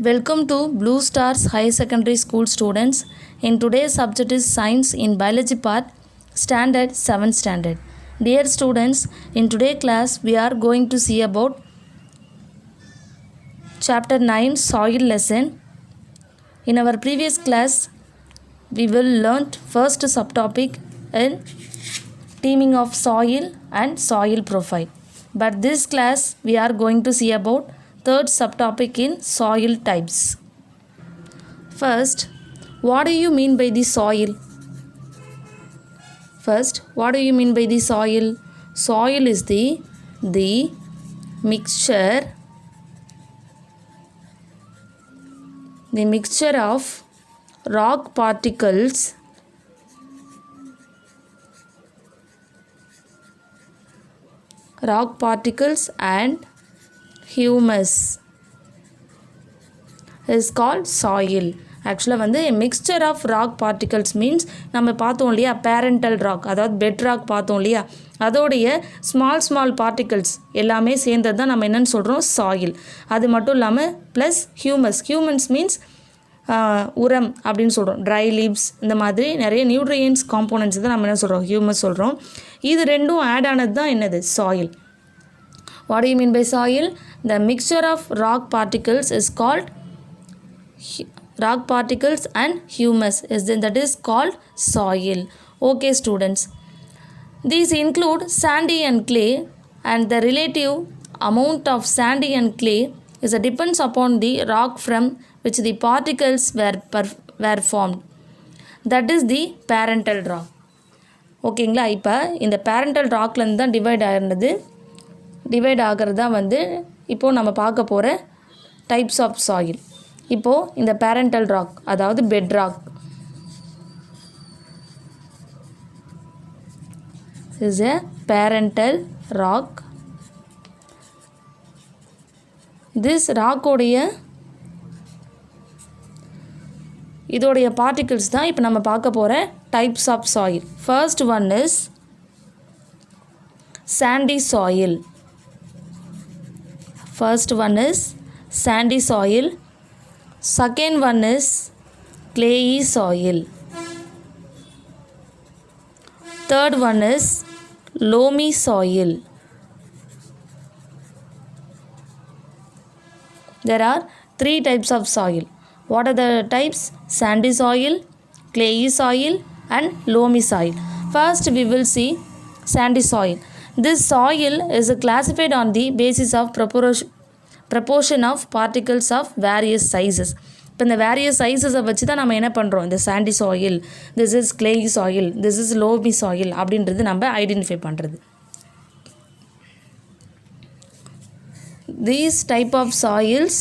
Welcome to Blue Stars Higher Secondary School students. In today's subject is Science in Biology part, Standard 7th Standard. Dear students, in today's class we are going to see about Chapter 9 Soil lesson. In our previous class, we will learn first subtopic in teaming of soil and soil profile. But this class we are going to see about third subtopic in soil types. First, what do you mean by the soil? First, what do you mean by the soil? Soil is the mixture of rock particles and humus is called soil. Actually a mixture of rock particles means நம்ம பார்த்தோம் இல்லையா parental rock, அதாவது bed rock பார்த்தோம் இல்லையா, அதோடைய small particles எல்லாமே சேர்ந்தது தான் நம்ம என்னன்னு சொல்கிறோம் soil. அது மட்டும் இல்லாமல் plus humus means உரம் அப்படின்னு சொல்கிறோம். ட்ரை லீவ்ஸ் இந்த மாதிரி நிறைய நியூட்ரியன்ஸ் காம்போனன்ட்ஸ் தான் நம்ம என்ன சொல்கிறோம், ஹியூமஸ் சொல்கிறோம். இது ரெண்டும் ஆட் ஆனது தான் என்னது, soil. What do you mean by soil? The mixture of rock particles is called rock particles and humus, that is called soil. Okay students, these include sandy and clay, and the relative amount of sandy and clay is depends upon the rock from which the particles were formed. That is the parental rock. ஓகேங்களா, இப்போ இந்த parental rockலேருந்து தான் divide ஆகிறது தான் இப்போது நம்ம பார்க்க போகிற டைப்ஸ் ஆஃப் சாயில். இப்போது இந்த பேரண்டல் ராக், அதாவது bed rock, is a parental rock. This ராக்கோடைய இதோடைய பார்ட்டிகிள்ஸ் தான் இப்போ நம்ம பார்க்க போகிற types of soil. First one is sandy soil. First one is sandy soil. Second one is clayey soil. Third one is loamy soil. There are three types of soil. What are the types? Sandy soil, clayey soil and loamy soil. First we will see sandy soil. This soil is classified on the basis of proportion of particles of various sizes. இப்போ இந்த various சைஸஸை வச்சு தான் நம்ம என்ன பண்ணுறோம், இந்த sandy soil, this is clayey soil, this is loamy soil அப்படின்றது நம்ம ஐடென்டிஃபை பண்ணுறது. These type of soils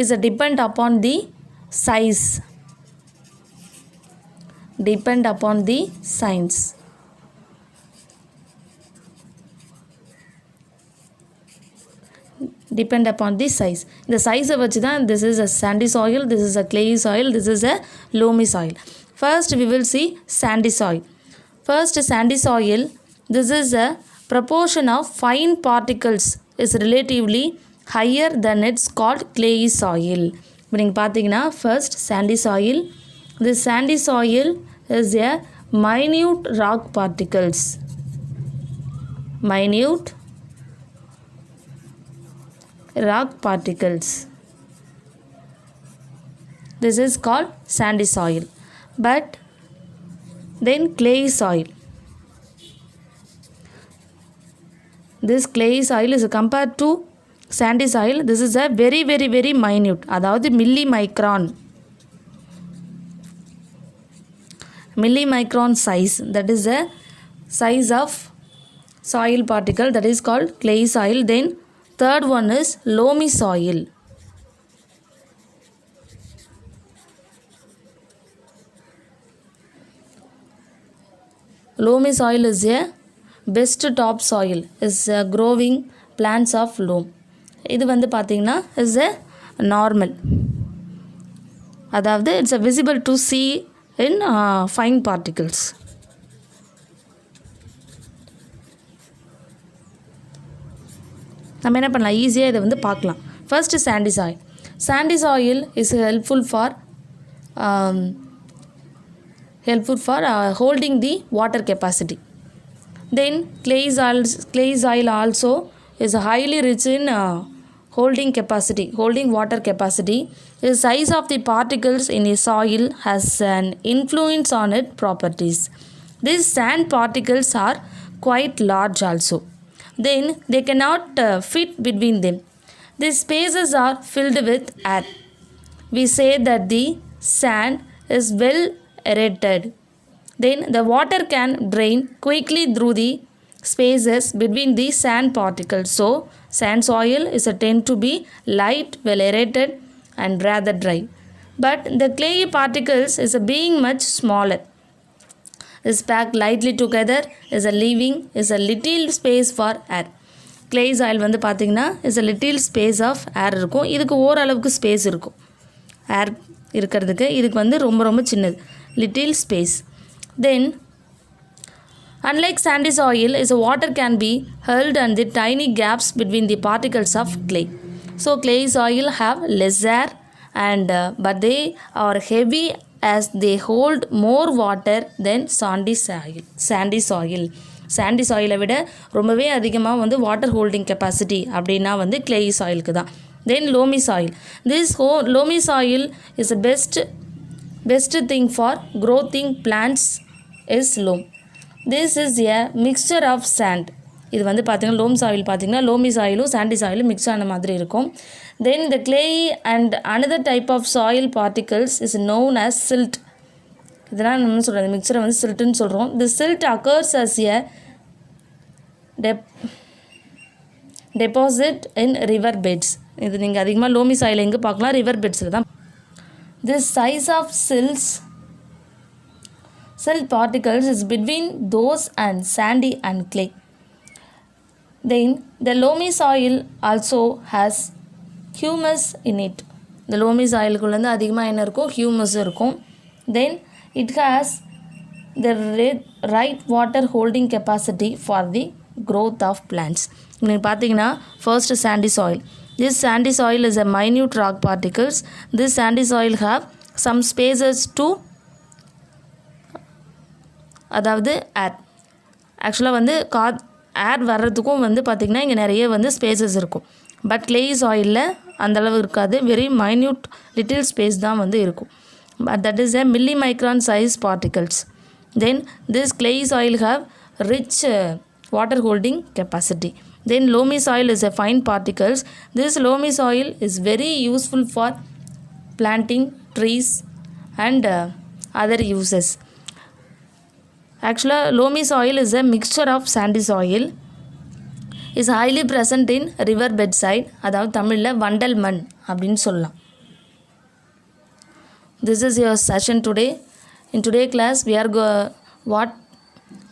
is depend upon the size. Depend upon the size. Depend upon the size. The size வச்சு தான் this is a sandy soil, this is a clayey soil, this is a loamy soil. First we will see sandy soil. First sandy soil, this is a proportion of fine particles is relatively higher than it's called clayey soil. இப்போ நீங்கள் பார்த்தீங்கன்னா first sandy soil, this sandy soil is a minute rock particles. Minute rock particles. This is called sandy soil. But then clayey soil. This clayey soil is compared to sandy soil. This is a very minute. அதாவது millimicron size. That is a size of soil particle, that is called clayey soil. Then third one is loamy soil. Loamy soil is a best top soil, is growing plants of loam. இது பார்த்தீங்கன்னா is a normal, அதாவது it's a visible to see in fine particles. நம்ம என்ன பண்ணலாம், ஈஸியாக இதை பார்க்கலாம். First Chandy soil. Sandy soil is helpful for holding the water capacity. Then clay soil also is highly rich in holding water capacity. The size of the particles in a soil has an influence on its properties. These sand particles are quite large also. Then they cannot fit between them. These spaces are filled with air. We say that the sand is well aerated. Then the water can drain quickly through the spaces between the sand particles. So sand soil is a tend to be light, well aerated and rather dry. But the clay particles is a being much smaller, is packed lightly together, is a little space for air. clay soil வந்து பார்த்தீங்கன்னா is a little space of air இருக்கும். இதுக்கு ஓரளவுக்கு space இருக்கும். ஏர் இருக்கிறதுக்கு இதுக்கு வந்து ரொம்ப ரொம்ப சின்னது, little space. Then unlike sandy soil, is water can be held and the tiny gaps between the particles of clay. So clay soil have less air and but they are heavy as they hold more water than sandy soil. sandy soil விட ரொம்பவே அதிகமாக வந்து water holding capacity அப்படின்னா வந்து clay soilக்கு தான். Then loamy soil. This loamy soil is the best thing for growing plants is loam. This is a mixture of sand. இது வந்து பார்த்தீங்கன்னா லோம் சாயில் பார்த்தீங்கன்னா லோமி சாயிலும் சாண்டி சாயிலும் மிக்ஸ் ஆன மாதிரி இருக்கும். தென் the clay and another type of soil particles is known as silt. இதெல்லாம் நம்ம சொல்கிறது மிக்சரை வந்து சில்ட்டுன்னு சொல்கிறோம். The silt occurs as a deposit in river beds. இது நீங்கள் அதிகமாக லோமி சாயில் எங்கே பார்க்கலாம், ரிவர் பெட்ஸில் தான். This size of silt particles is between those and sandy and clay. Then the loamy soil also has humus in it. The loamy soil குள்ளே அதிகமாக என்ன இருக்கும், humus இருக்கும். Then it has the right water holding capacity for the growth of plants. நீங்கள் பார்த்தீங்கன்னா first sandy soil. This sandy soil is a minute rock particles. This sandy soil have some spaces to அதாவது ஏர் ஆக்சுவலாக வந்து ஏர் வர்றதுக்கும் வந்து பார்த்திங்கன்னா இங்கே நிறைய வந்து ஸ்பேசஸ் இருக்கும். பட் clay சாயிலில் அந்தளவு இருக்காது, வெரி மைன்யூட் லிட்டில் ஸ்பேஸ் தான் வந்து இருக்கும். But that is a millimicron size particles. Then this clay soil have rich water holding capacity. Then loamy soil is a fine particles. This loamy soil is very useful for planting trees and other uses. Actually loamy soil is a mixture of sandy soil, is highly present in river bedside. அதாவது தமிழில் வண்டல் மண் அப்படின்னு சொல்லலாம். This is your session today. In today class we are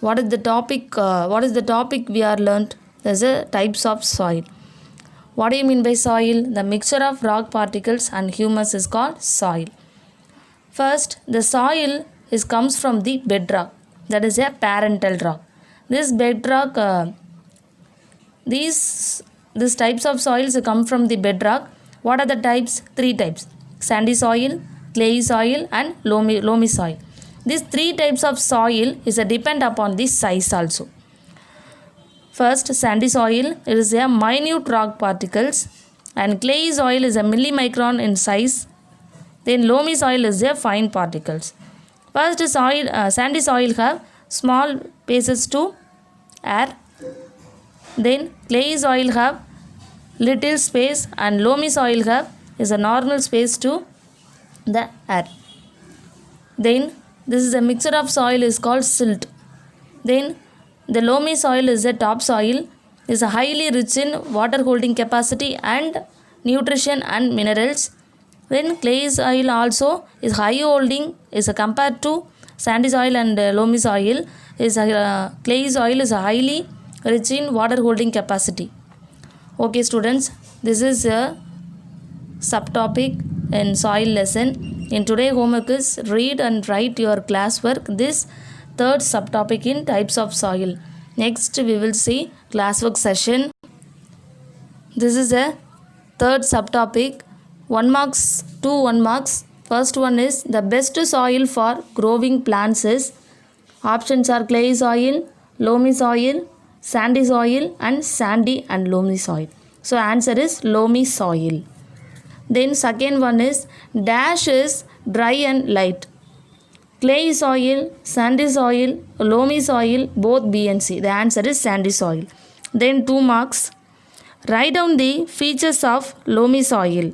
what is the topic we are learnt. There's a types of soil. What do you mean by soil? The mixture of rock particles and humus is called soil. First, the soil comes from the bedrock. That is a parental rock. This bedrock, these types of soils come from the bedrock. What are the types? 3 types: sandy soil, clay soil and loamy soil. These 3 types of soil is depend upon the size also. First, sandy soil is a minute rock particles and clay soil is a millimicron in size. Then loamy soil is a fine particles. First, sandy soil have small spaces to air. Then clay soil have little space and loamy soil have is a normal space to the air. Then this is a mixture of soil is called silt. Then the loamy soil is a top soil, is highly rich in water holding capacity and nutrition and minerals. Then clay soil also is high holding, is compared to sandy soil and loamy soil, is clay soil is highly rich in water holding capacity. Okay students, this is a subtopic in soil lesson. In today homework is read and write your classwork this third subtopic in types of soil. Next we will see classwork session. This is a third subtopic. 1 marks, 2 1 marks. First one is the best soil for growing plants is, options are clay soil, loamy soil, sandy soil and sandy and loamy soil. So answer is loamy soil. Then second one is dash is dry and light. Clay soil, sandy soil, loamy soil, both B and C. The answer is sandy soil. Then 2 marks. Write down the features of loamy soil.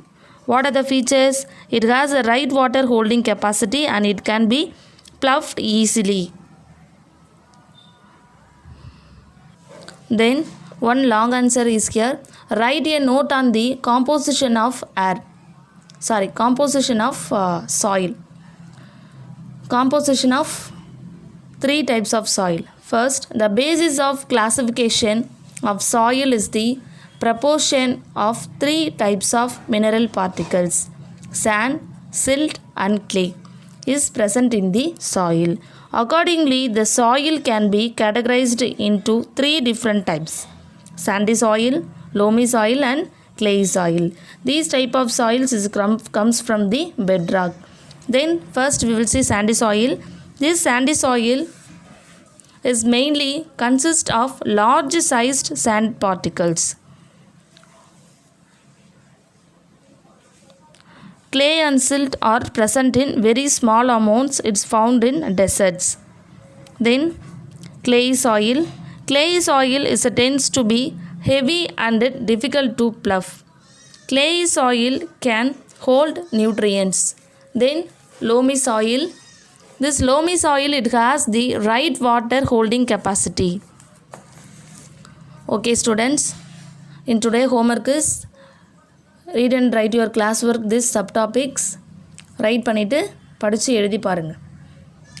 What are the features? It has a right water holding capacity and it can be ploughed easily. Then one long answer is here. Write a note on the composition of soil. Composition of 3 types of soil. First, the basis of classification of soil is the proportion of 3 types of mineral particles, sand, silt and clay, is present in the soil. Accordingly, the soil can be categorized into 3 different types: sandy soil, loamy soil and clay soil. These type of soils comes from the bedrock. Then first we will see sandy soil. This sandy soil is mainly consist of large sized sand particles. Clay and silt are present in very small amounts. It's found in deserts. Then clay soil. Clay soil tends to be heavy and difficult to plough. Clay soil can hold nutrients. Then loamy soil. This loamy soil, it has the right water holding capacity. Okay students, in today's homework is read and write your classwork this subtopics. Right பண்ணிவிட்டு படித்து எழுதி பாருங்கள்.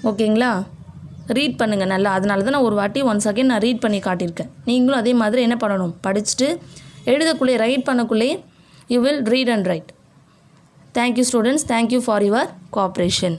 ஓகேங்களா? Read பண்ணுங்கள் நல்லா. அதனால தான் நான் ஒரு வாட்டி ஒன்ஸ் அகைன் நான் ரீட் பண்ணி காட்டியிருக்கேன். நீங்களும் அதே மாதிரி என்ன பண்ணணும், படிச்சுட்டு எழுதக்குள்ளே ரைட் பண்ணக்குள்ளே you will read and write. Thank you students. Thank you for your cooperation.